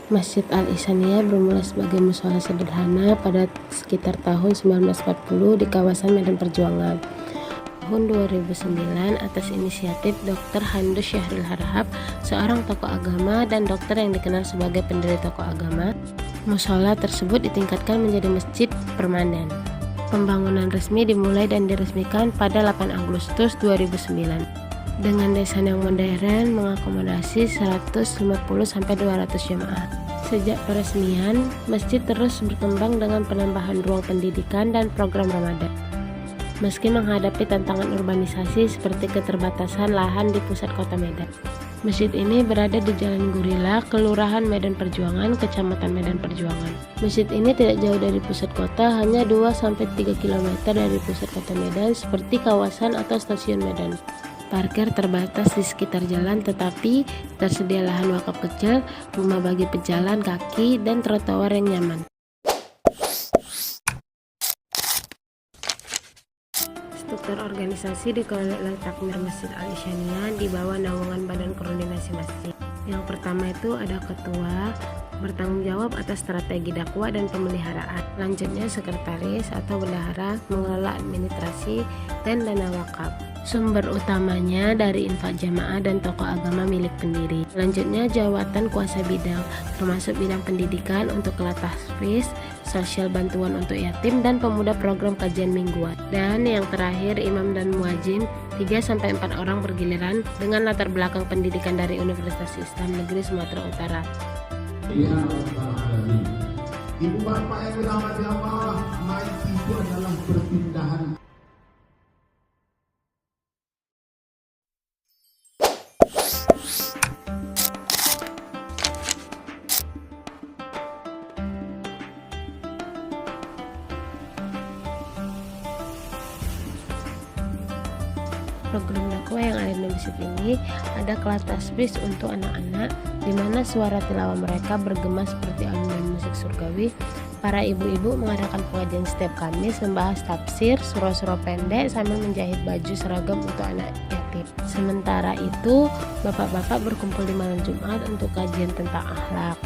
Masjid Al-Ihsaniyah bermula sebagai mushola sederhana pada sekitar tahun 1940 di kawasan Medan Perjuangan. Tahun 2009, atas inisiatif Dr. Handus Syahril Harahap, seorang tokoh agama dan dokter yang dikenal sebagai pendiri tokoh agama, mushola tersebut ditingkatkan menjadi masjid permanen. Pembangunan resmi dimulai dan diresmikan pada 8 Agustus 2009. Dengan desain yang modern mengakomodasi 150-200 jemaah. Sejak peresmian, masjid terus berkembang dengan penambahan ruang pendidikan dan program Ramadan. Meski menghadapi tantangan urbanisasi seperti keterbatasan lahan di pusat kota Medan. Masjid ini berada di Jalan Gurila, Kelurahan Medan Perjuangan, Kecamatan Medan Perjuangan. Masjid ini tidak jauh dari pusat kota, hanya 2-3 km dari pusat kota Medan seperti kawasan atau stasiun Medan. Parkir terbatas di sekitar jalan, tetapi tersedia lahan wakaf kecil, rumah bagi pejalan kaki, dan trotoar yang nyaman. Struktur organisasi dikelola oleh Takmir Masjid Al-Ihsaniyah di bawah naungan Badan Koordinasi Masjid. Yang pertama itu ada ketua, bertanggung jawab atas strategi dakwah dan pemeliharaan. Selanjutnya sekretaris atau bendahara mengelola administrasi dan dana wakaf. Sumber utamanya dari infak jamaah dan tokoh agama milik pendiri. Selanjutnya jawatan kuasa bidang, termasuk bidang pendidikan untuk kelas tahfiz, sosial bantuan untuk yatim, dan pemuda program kajian mingguan. Dan yang terakhir imam dan muadzin, 3-4 orang bergiliran dengan latar belakang pendidikan dari Universitas Islam Negeri Sumatera Utara. Ibu bapak yang dirahmati Allah, mari itu adalah perpindahan. Program dakwah yang ada di masjid ini ada kelas tasbih untuk anak-anak, di mana suara tilawah mereka bergema seperti alunan musik surgawi. Para ibu-ibu mengadakan pengajian setiap Kamis, membahas tafsir, surah-surah pendek sambil menjahit baju seragam untuk anak yatim. Sementara itu, bapak-bapak berkumpul di malam Jumat untuk kajian tentang akhlak.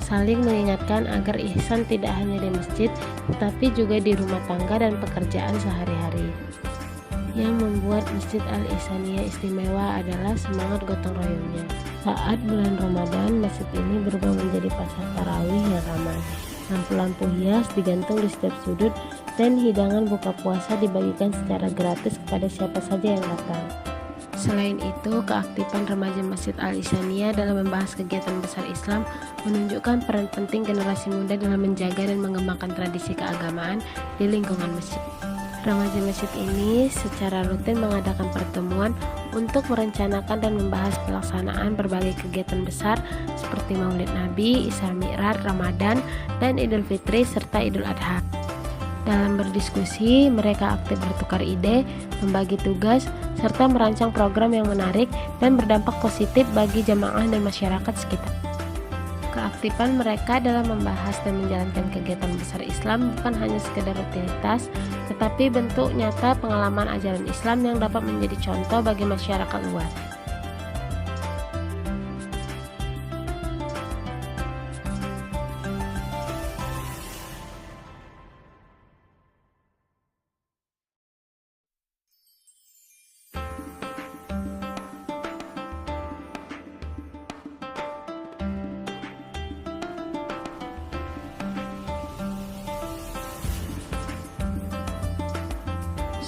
Saling mengingatkan agar ihsan tidak hanya di masjid, tetapi juga di rumah tangga dan pekerjaan sehari-hari. Yang membuat Masjid Al-Ihsaniyah istimewa adalah semangat gotong royongnya. Saat bulan Ramadan, masjid ini berubah menjadi pasar tarawih yang ramai. Lampu-lampu hias digantung di setiap sudut dan hidangan buka puasa dibagikan secara gratis kepada siapa saja yang datang. Selain itu, keaktifan remaja Masjid Al-Ihsaniyah dalam membahas kegiatan besar Islam menunjukkan peran penting generasi muda dalam menjaga dan mengembangkan tradisi keagamaan di lingkungan masjid. Remaja masjid ini secara rutin mengadakan pertemuan untuk merencanakan dan membahas pelaksanaan berbagai kegiatan besar seperti Maulid Nabi, Isra Mi'raj, Ramadan, dan Idul Fitri serta Idul Adha. Dalam berdiskusi, mereka aktif bertukar ide, membagi tugas, serta merancang program yang menarik dan berdampak positif bagi jamaah dan masyarakat sekitar. Keaktifan mereka dalam membahas dan menjalankan kegiatan besar Islam bukan hanya sekedar rutinitas, tetapi bentuk nyata pengalaman ajaran Islam yang dapat menjadi contoh bagi masyarakat luas.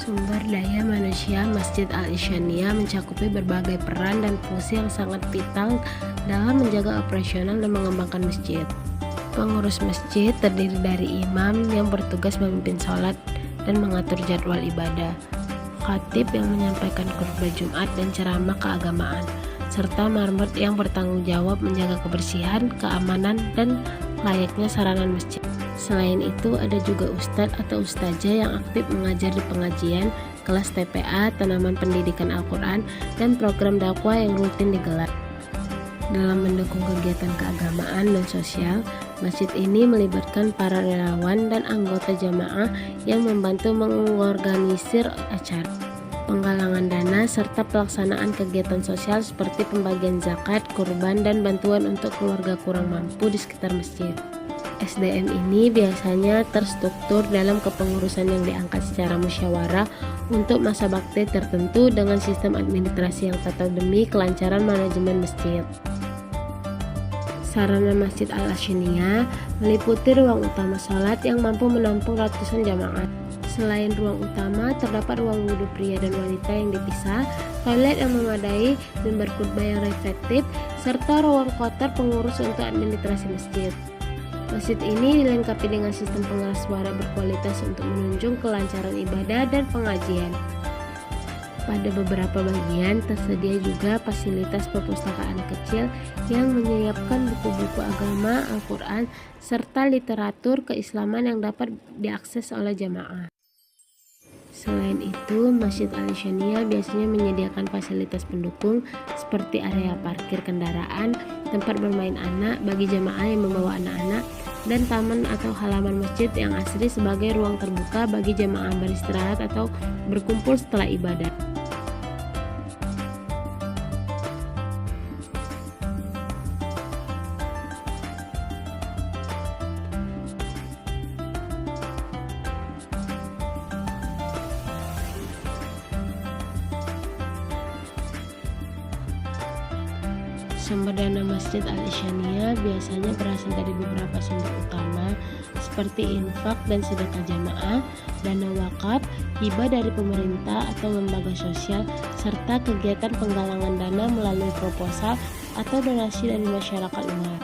Sumber daya manusia Masjid Al-Ihsaniyah mencakupi berbagai peran dan fungsi yang sangat vital dalam menjaga operasional dan mengembangkan masjid. Pengurus masjid terdiri dari imam yang bertugas memimpin sholat dan mengatur jadwal ibadah, khatib yang menyampaikan khutbah Jumat dan ceramah keagamaan, serta marbot yang bertanggung jawab menjaga kebersihan, keamanan, dan layaknya sarana masjid. Selain itu, ada juga ustadz atau ustazah yang aktif mengajar di pengajian, kelas TPA, tanaman pendidikan Al-Quran, dan program dakwah yang rutin digelar. Dalam mendukung kegiatan keagamaan dan sosial, Masjid ini melibatkan para relawan dan anggota jamaah yang membantu mengorganisir acara, penggalangan dana, serta pelaksanaan kegiatan sosial seperti pembagian zakat, kurban, dan bantuan untuk keluarga kurang mampu di sekitar masjid. SDM ini biasanya terstruktur dalam kepengurusan yang diangkat secara musyawarah untuk masa bakti tertentu dengan sistem administrasi yang tata demi kelancaran manajemen masjid. Sarana Masjid Al-Ashaniyah meliputi ruang utama sholat yang mampu menampung ratusan jamaah. Selain ruang utama, terdapat ruang wudhu pria dan wanita yang dipisah, toilet yang memadai, mimbar khutbah yang efektif, serta ruang kotor pengurus untuk administrasi masjid. Masjid ini dilengkapi dengan sistem pengeras suara berkualitas untuk menunjang kelancaran ibadah dan pengajian. Pada beberapa bagian tersedia juga fasilitas perpustakaan kecil yang menyiapkan buku-buku agama, Al-Quran, serta literatur keislaman yang dapat diakses oleh jamaah. Selain itu, Masjid Al-Ashaniyah biasanya menyediakan fasilitas pendukung seperti area parkir kendaraan, tempat bermain anak bagi jamaah yang membawa anak-anak, dan taman atau halaman masjid yang asri sebagai ruang terbuka bagi jamaah beristirahat atau berkumpul setelah ibadah. Sumber dana Masjid Al-Ashaniyah biasanya berasal dari beberapa sumber utama seperti infak dan sedekah jamaah, dana wakaf, hibah dari pemerintah atau lembaga sosial, serta kegiatan penggalangan dana melalui proposal atau donasi dari masyarakat luar.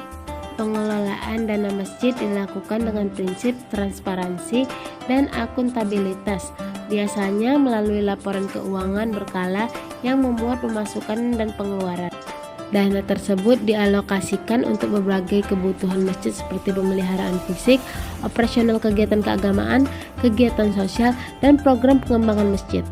Pengelolaan dana masjid dilakukan dengan prinsip transparansi dan akuntabilitas, biasanya melalui laporan keuangan berkala yang memuat pemasukan dan pengeluaran. Dana tersebut dialokasikan untuk berbagai kebutuhan masjid seperti pemeliharaan fisik, operasional kegiatan keagamaan, kegiatan sosial, dan program pengembangan masjid.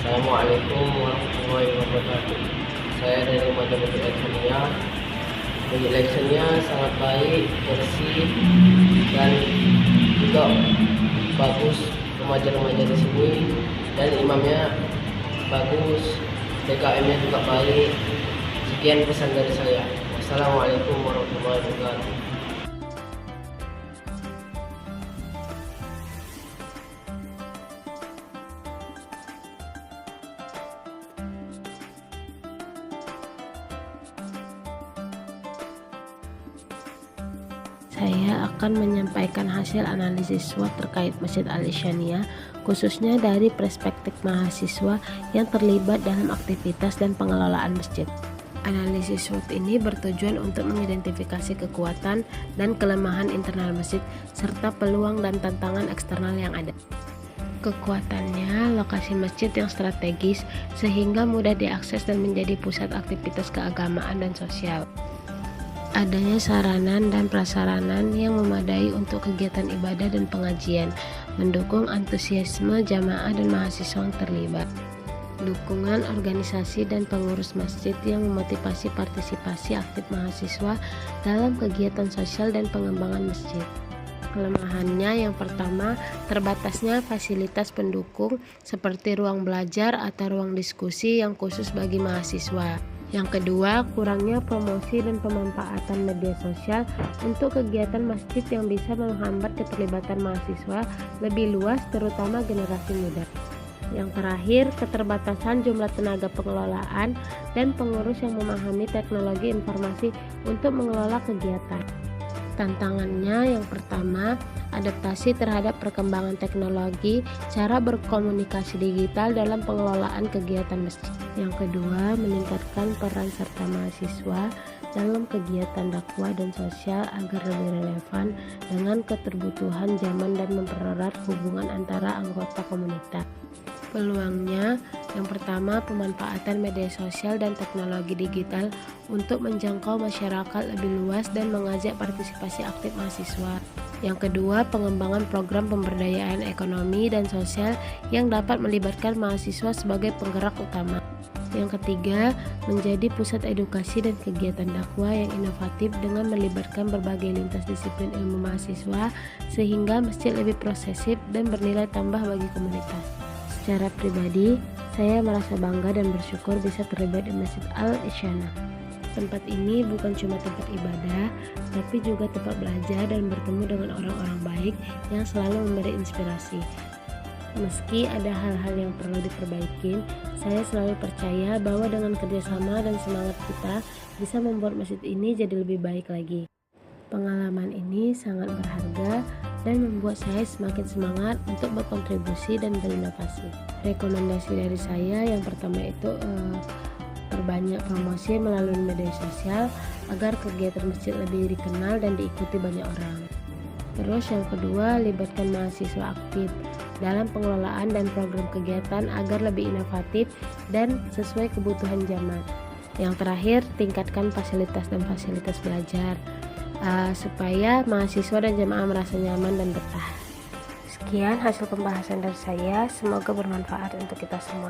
Assalamualaikum warahmatullahi wabarakatuh. Saya dari Majelis Al-Ashaniyah. Majelis Al-Ashaniyah sangat baik, bersih, dan juga bagus remaja-remaja di sini, dan imamnya bagus, DKM-nya juga baik. Sekian pesan dari saya. Wassalamualaikum warahmatullahi wabarakatuh. Saya akan menyampaikan hasil analisis SWOT terkait Masjid Al-Ashaniyah, khususnya dari perspektif mahasiswa yang terlibat dalam aktivitas dan pengelolaan masjid. Analisis SWOT ini bertujuan untuk mengidentifikasi kekuatan dan kelemahan internal masjid, serta peluang dan tantangan eksternal yang ada. Kekuatannya, lokasi masjid yang strategis sehingga mudah diakses dan menjadi pusat aktivitas keagamaan dan sosial. Adanya sarana dan prasarana yang memadai untuk kegiatan ibadah dan pengajian, mendukung antusiasme jamaah dan mahasiswa yang terlibat. Dukungan organisasi dan pengurus masjid yang memotivasi partisipasi aktif mahasiswa dalam kegiatan sosial dan pengembangan masjid. Kelemahannya yang pertama, terbatasnya fasilitas pendukung seperti ruang belajar atau ruang diskusi yang khusus bagi mahasiswa. Yang kedua, kurangnya promosi dan pemanfaatan media sosial untuk kegiatan masjid yang bisa menghambat keterlibatan mahasiswa lebih luas, terutama generasi muda. Yang terakhir, keterbatasan jumlah tenaga pengelolaan dan pengurus yang memahami teknologi informasi untuk mengelola kegiatan. Tantangannya yang pertama, adaptasi terhadap perkembangan teknologi, cara berkomunikasi digital dalam pengelolaan kegiatan masjid. Yang kedua, meningkatkan peran serta mahasiswa dalam kegiatan dakwah dan sosial agar lebih relevan dengan keterbutuhan zaman dan mempererat hubungan antara anggota komunitas. Peluangnya, yang pertama, pemanfaatan media sosial dan teknologi digital untuk menjangkau masyarakat lebih luas dan mengajak partisipasi aktif mahasiswa. Yang kedua, pengembangan program pemberdayaan ekonomi dan sosial yang dapat melibatkan mahasiswa sebagai penggerak utama. Yang ketiga, menjadi pusat edukasi dan kegiatan dakwah yang inovatif dengan melibatkan berbagai lintas disiplin ilmu mahasiswa sehingga masjid lebih prosesif dan bernilai tambah bagi komunitas. Secara pribadi, saya merasa bangga dan bersyukur bisa terlibat di Masjid Al-Isyana. Tempat ini bukan cuma tempat ibadah, tapi juga tempat belajar dan bertemu dengan orang-orang baik yang selalu memberi inspirasi. Meski ada hal-hal yang perlu diperbaiki, saya selalu percaya bahwa dengan kerjasama dan semangat kita bisa membuat masjid ini jadi lebih baik lagi. Pengalaman ini sangat berharga dan membuat saya semakin semangat untuk berkontribusi dan berinovasi. Rekomendasi dari saya yang pertama itu perbanyak promosi melalui media sosial agar kegiatan masjid lebih dikenal dan diikuti banyak orang. Terus yang kedua, libatkan mahasiswa aktif dalam pengelolaan dan program kegiatan agar lebih inovatif dan sesuai kebutuhan zaman. Yang terakhir, tingkatkan fasilitas dan fasilitas belajar supaya mahasiswa dan jamaah merasa nyaman dan betah. Sekian hasil pembahasan dari saya, semoga bermanfaat untuk kita semua.